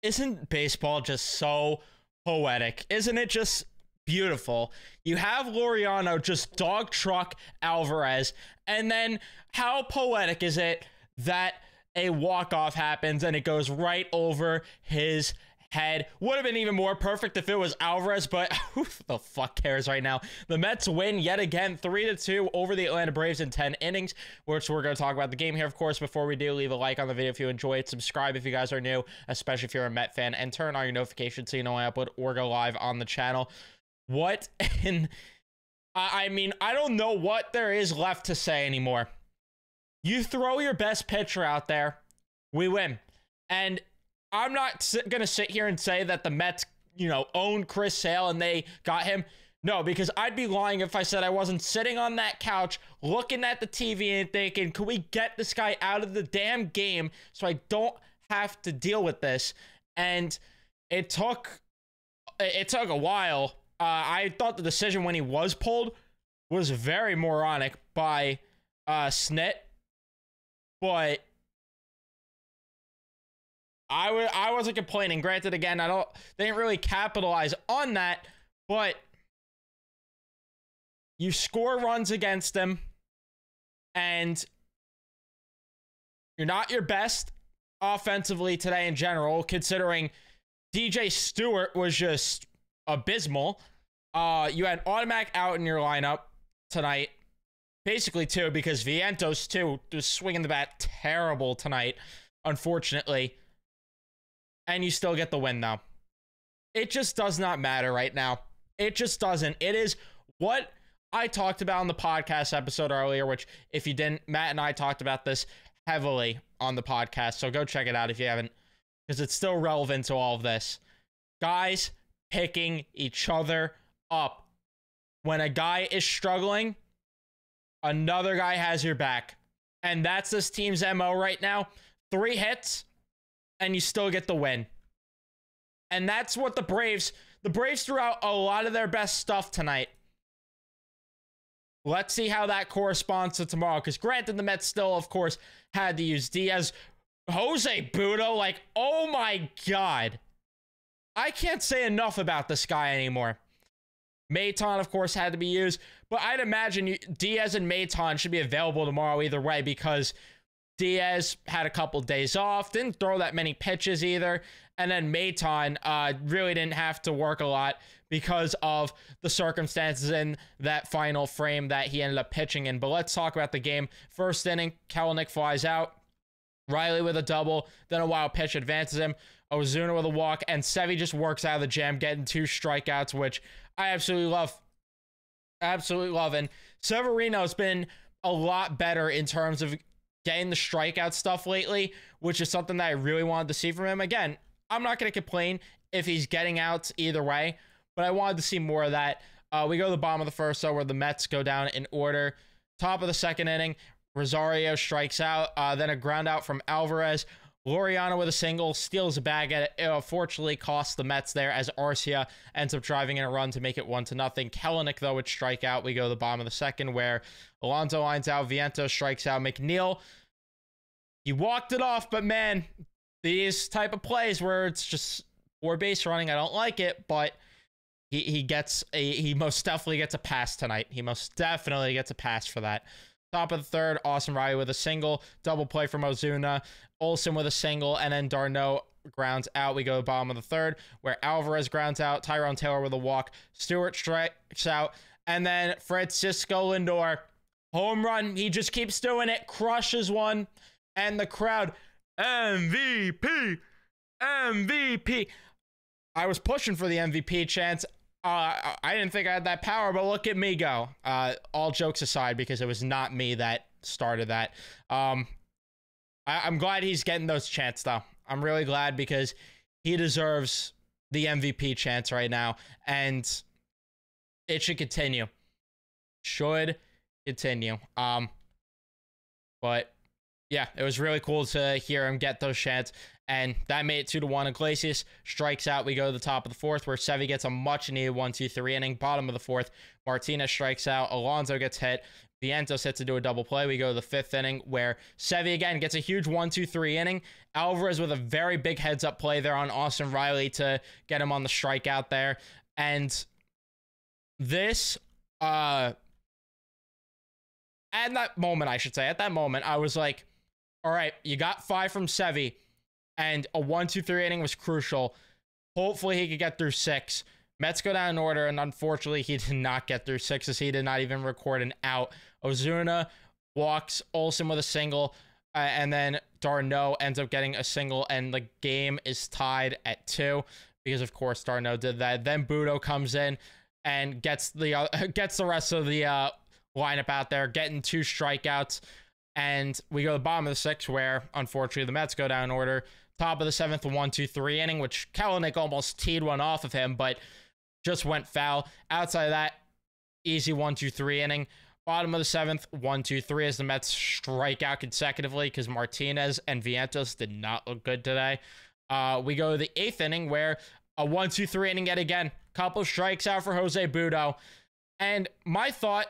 isn't baseball just so poetic? Isn't it just beautiful? You have Laureano just dog truck Alvarez, and then how poetic is it that a walk-off happens and it goes right over his head? Would have been even more perfect if it was Alvarez, but who the fuck cares right now? The Mets win yet again 3-2 over the Atlanta Braves in 10 innings, which we're going to talk about the game here. Of course, before we do, leave a like on the video if you enjoy it, subscribe if you guys are new, especially if you're a Met fan, and turn on your notifications so you know when I upload or go live on the channel. What in... I mean, I don't know what there is left to say anymore. You throw your best pitcher out there, we win. And I'm not going to sit here and say that the Mets, you know, own Chris Sale and they got him. No, because I'd be lying if I said I wasn't sitting on that couch looking at the TV and thinking, can we get this guy out of the damn game so I don't have to deal with this? And it took a while. I thought the decision when he was pulled was very moronic by Snit, but I wasn't complaining. Granted, again, they didn't really capitalize on that, but you score runs against them, and you're not your best offensively today in general, considering DJ Stewart was just abysmal. You had automatic out in your lineup tonight, basically two, because Vientos too was swinging the bat terrible tonight, unfortunately. And you still get the win, though. It just does not matter right now. It just doesn't. It is what I talked about in the podcast episode earlier, which, if you didn't, Matt and I talked about this heavily on the podcast, so go check it out if you haven't, because it's still relevant to all of this. Guys picking each other up. When a guy is struggling, another guy has your back. And that's this team's MO right now. 3 hits, and you still get the win. And that's what the Braves threw out a lot of their best stuff tonight. Let's see how that corresponds to tomorrow. Because granted, the Mets still, of course, had to use Diaz. Jose Budo, like, oh my God. I can't say enough about this guy anymore. Maton, of course, had to be used. But I'd imagine Diaz and Maton should be available tomorrow either way, because Diaz had a couple days off, didn't throw that many pitches either. And then Maton really didn't have to work a lot because of the circumstances in that final frame that he ended up pitching in. But let's talk about the game. First inning, Kelenic flies out. Riley with a double, then a wild pitch advances him. Ozuna with a walk, and Sevy just works out of the jam, getting 2 strikeouts, which I absolutely love. Absolutely love. And Severino's been a lot better in terms of getting the strikeout stuff lately, which is something that I really wanted to see from him. Again, I'm not going to complain if he's getting outs either way, but I wanted to see more of that. We go to the bottom of the first, though, where the Mets go down in order. Top of the second inning, Rosario strikes out, then a ground out from Alvarez. Laureano with a single, steals a bag at it. It unfortunately costs the Mets there as Arcia ends up driving in a run to make it 1-0. Kelenic, though, would strike out. We go to the bottom of the second where Alonso lines out, Vientos strikes out. McNeil, he walked it off, but man, these type of plays where it's just 4 base running, I don't like it, but he most definitely gets a pass tonight. He most definitely gets a pass for that. Top of the third, Austin Riley with a single, double play from Ozuna, Olsen with a single, and then Darno grounds out. We go to the bottom of the third, where Alvarez grounds out, Tyrone Taylor with a walk, Stewart strikes out, and then Francisco Lindor, home run. He just keeps doing it, crushes one, and the crowd, MVP, MVP. I was pushing for the MVP chance. I didn't think I had that power, but look at me go. All jokes aside, because it was not me that started that. I'm glad he's getting those chants, though. I'm really glad, because he deserves the MVP chance right now, and it should continue. Should continue. But yeah, it was really cool to hear him get those chants. And that made it 2-1. Iglesias strikes out. We go to the top of the fourth, where Sevy gets a much-needed 1-2-3 inning. Bottom of the fourth, Martinez strikes out. Alonso gets hit. Vientos hits into a double play. We go to the 5th inning where Sevy again gets a huge 1-2-3 inning. Alvarez with a very big heads-up play there on Austin Riley to get him on the strikeout there. And this, at that moment, I was like, all right, you got 5 from Sevy, and a 1-2-3 inning was crucial. Hopefully he could get through 6. Mets go down in order, and unfortunately, he did not get through 6 as he did not even record an out. Ozuna walks Olsen with a single, and then d'Arnaud ends up getting a single, and the game is tied at 2 because, of course, d'Arnaud did that. Then Budo comes in and gets the rest of the lineup out there, getting 2 strikeouts, and we go to the bottom of the 6th where, unfortunately, the Mets go down in order. Top of the 7th, 1-2-3 inning, which Kelenic almost teed one off of him, but just went foul. Outside of that, easy 1-2-3 inning. Bottom of the 7th, 1-2-3 as the Mets strike out consecutively because Martinez and Vientos did not look good today. We go to the 8th inning where a 1-2-3 inning yet again. Couple strikes out for Jose Budo. And my thought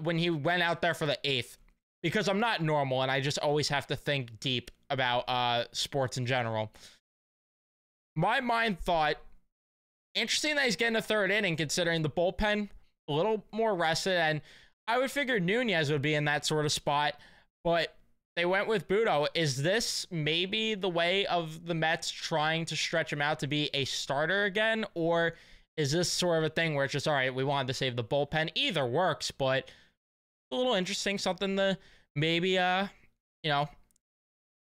when he went out there for the 8th, because I'm not normal and I just always have to think deep about sports in general. My mind thought, interesting that he's getting a 3rd inning considering the bullpen a little more rested, and I would figure Nunez would be in that sort of spot, but they went with Budo. Is this maybe the way of the Mets trying to stretch him out to be a starter again, or is this sort of a thing where it's just, all right, we wanted to save the bullpen? Either works, but a little interesting, something to maybe,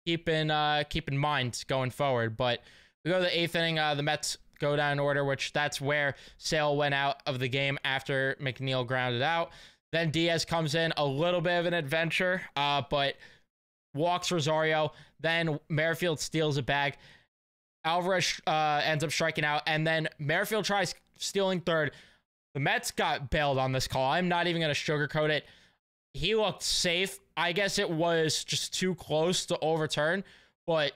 keep in mind going forward. But we go to the 8th inning. The Mets go down in order, which that's where Sale went out of the game after McNeil grounded out. Then Diaz comes in, a little bit of an adventure, but walks Rosario. Then Merrifield steals a bag. Alvarez ends up striking out, and then Merrifield tries stealing 3rd. The Mets got bailed on this call. I'm not even going to sugarcoat it. He looked safe. I guess it was just too close to overturn, but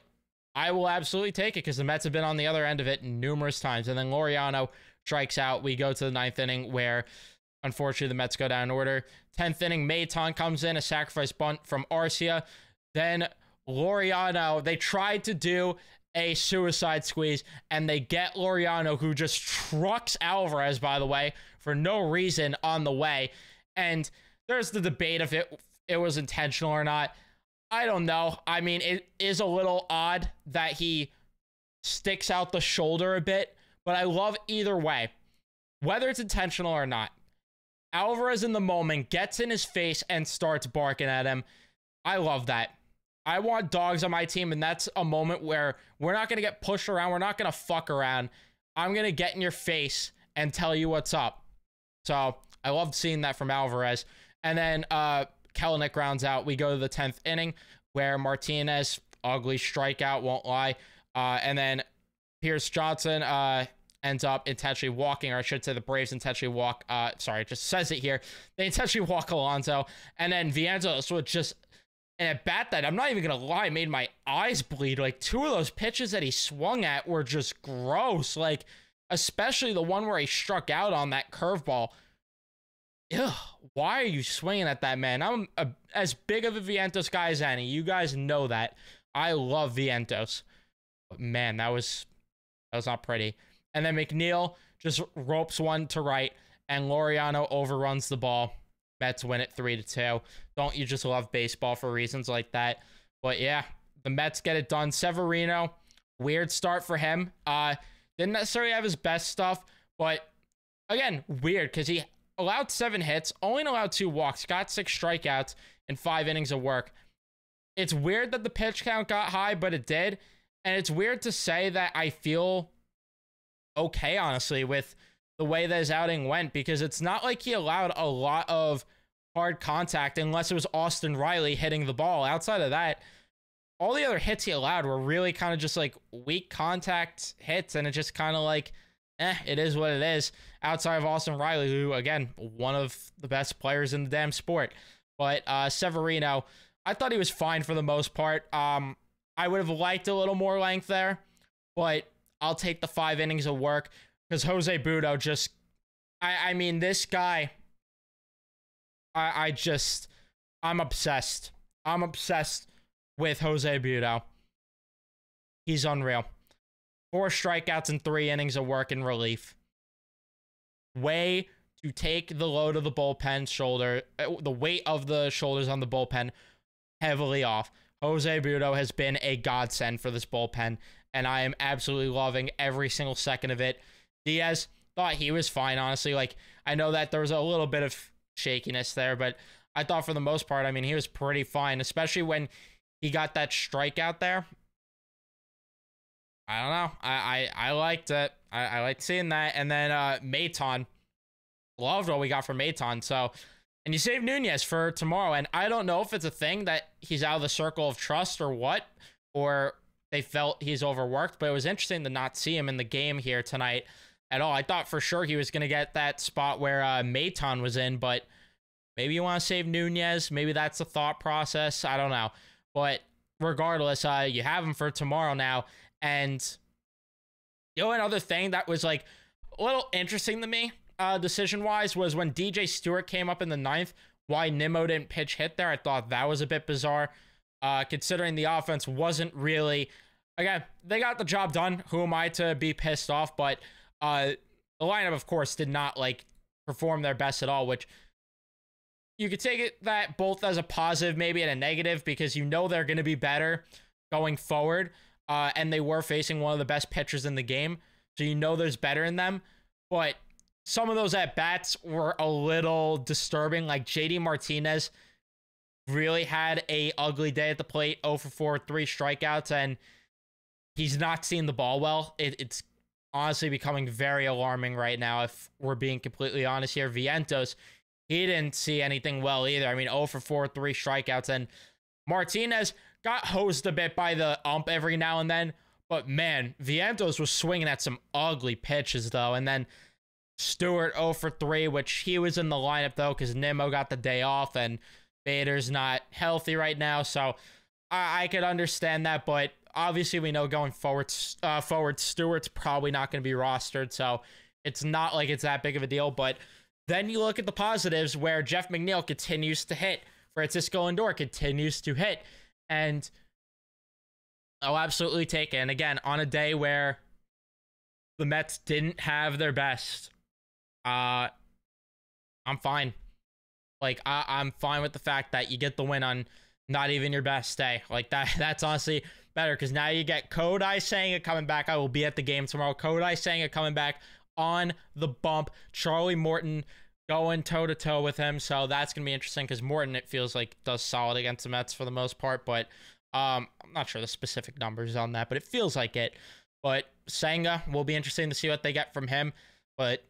I will absolutely take it because the Mets have been on the other end of it numerous times. And then Laureano strikes out. We go to the 9th inning where, unfortunately, the Mets go down in order. 10th inning, Maton comes in, a sacrifice bunt from Arcia. Then Laureano, they tried to do a suicide squeeze, and they get Laureano, who just trucks Alvarez, by the way, for no reason on the way. And there's the debate if it was intentional or not. I don't know. I mean, it is a little odd that he sticks out the shoulder a bit, but I love either way. Whether it's intentional or not, Alvarez in the moment gets in his face and starts barking at him. I love that. I want dogs on my team, and that's a moment where we're not going to get pushed around. We're not going to fuck around. I'm going to get in your face and tell you what's up. So I loved seeing that from Alvarez. And then Kelenic rounds out. We go to the 10th inning where Martinez, ugly strikeout, won't lie. And then Pierce Johnson ends up intentionally walking, or I should say the Braves intentionally walk. Sorry, it just says it here. They intentionally walk Alonso. And then Vientos with just an at-bat that, I'm not even going to lie, made my eyes bleed. Like, 2 of those pitches that he swung at were just gross. Like, especially the one where he struck out on that curveball. Ugh, why are you swinging at that, man? I'm as big of a Vientos guy as any. You guys know that. I love Vientos. But man, that was not pretty. And then McNeil just ropes one to right, and Laureano overruns the ball. Mets win it 3-2. Don't you just love baseball for reasons like that? But yeah, the Mets get it done. Severino, weird start for him. Didn't necessarily have his best stuff, but again, weird because he allowed 7 hits, only allowed 2 walks, got 6 strikeouts in 5 innings of work. It's weird that the pitch count got high, but it did. And it's weird to say that I feel okay, honestly, with the way that his outing went, because it's not like he allowed a lot of hard contact unless it was Austin Riley hitting the ball. Outside of that, all the other hits he allowed were really kind of just like weak contact hits, and it just kind of like, it is what it is. Outside of Austin Riley, who, again, one of the best players in the damn sport. But Severino, I thought he was fine for the most part. I would have liked a little more length there, but I'll take the 5 innings of work because Jose Budo just, I mean, this guy, I'm obsessed. I'm obsessed with Jose Budo. He's unreal. 4 strikeouts in 3 innings of work in relief. Way to take the load of the bullpen shoulder, the weight of the shoulders on the bullpen heavily off. Jose Budo has been a godsend for this bullpen, and I am absolutely loving every single second of it. Diaz, thought he was fine, honestly. Like, I know that there was a little bit of shakiness there, but I thought for the most part, I mean, he was pretty fine, especially when he got that strikeout there. I don't know. I liked it. I liked seeing that. And then Maton. Loved what we got from Maton. So, and you saved Nunez for tomorrow. And I don't know if it's a thing that he's out of the circle of trust or what, or they felt he's overworked, but it was interesting to not see him in the game here tonight at all. I thought for sure he was going to get that spot where Maton was in, but maybe you want to save Nunez. Maybe that's the thought process. I don't know. But regardless, you have him for tomorrow now. And, you know, another thing that was like a little interesting to me, decision-wise, was when DJ Stewart came up in the 9th, why Nimmo didn't pitch hit there. I thought that was a bit bizarre, considering the offense wasn't really... Again, they got the job done. Who am I to be pissed off? But the lineup, of course, did not, like, perform their best at all, which you could take it that both as a positive, maybe and a negative, because you know they're going to be better going forward, and they were facing one of the best pitchers in the game, so you know there's better in them. But some of those at-bats were a little disturbing. Like, JD Martinez really had a ugly day at the plate, 0 for 4, 3 strikeouts, and he's not seeing the ball well. It's honestly becoming very alarming right now, if we're being completely honest here. Vientos, he didn't see anything well either. I mean, 0 for 4, 3 strikeouts, and Martinez got hosed a bit by the ump every now and then, but man, Vientos was swinging at some ugly pitches, though. And then Stewart 0 for 3, which he was in the lineup, though, because Nimmo got the day off, and Bader's not healthy right now, so I could understand that, but obviously we know going forward, Stewart's probably not going to be rostered, so it's not like it's that big of a deal. But then you look at the positives, where Jeff McNeil continues to hit, Francisco Lindor continues to hit, and I'll absolutely take it. And again, on a day where the Mets didn't have their best, I'm fine. Like, I'm fine with the fact that you get the win on not even your best day. Like, that's honestly better, because now you get Kodai Senga coming back. I will be at the game tomorrow. Kodai Senga coming back on the bump. Charlie Morton going toe-to-toe with him. So that's going to be interesting, because Morton, it feels like, does solid against the Mets for the most part. But I'm not sure the specific numbers on that, but it feels like it. But Senga will be interesting to see what they get from him. But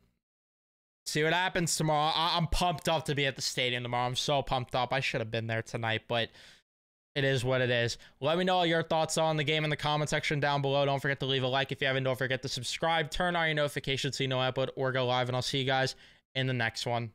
see what happens tomorrow. I'm pumped up to be at the stadium tomorrow. I'm so pumped up. I should have been there tonight, but it is what it is. Let me know all your thoughts on the game in the comment section down below. Don't forget to leave a like if you haven't. Don't forget to subscribe. Turn on your notifications so you know I upload or go live, and I'll see you guys in the next one.